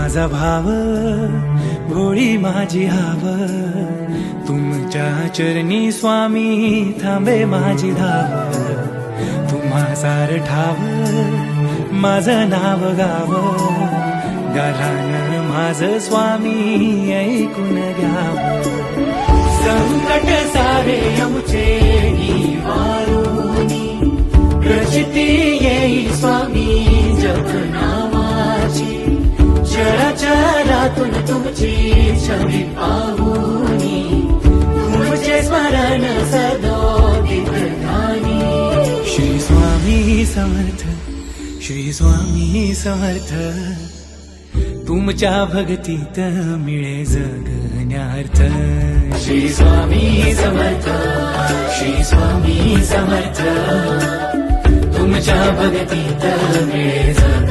माझा भाव भोळी माझी हाव, तुमच्या चरणी स्वामी थांबे माझी धाव. तुम्हा सार ठाव माझं नाव गाव, गालान माझं स्वामी ऐकून घ्याव. संकट सारे आमचे निवारुनी, प्रचिती येई स्वामी जप नावाची. चराचरातून तुमची छवी पाहुनी, तुमचे स्मरण सदोदित ध्यानी. श्री स्वामी समर्थ, श्री स्वामी समर्थ, तुमच्या भक्तीत मिळे जगण्यार्थ. श्री स्वामी समर्थ, श्री स्वामी समर्थ, तुमच्या भक्तीत मिळे जगण्यार्थ.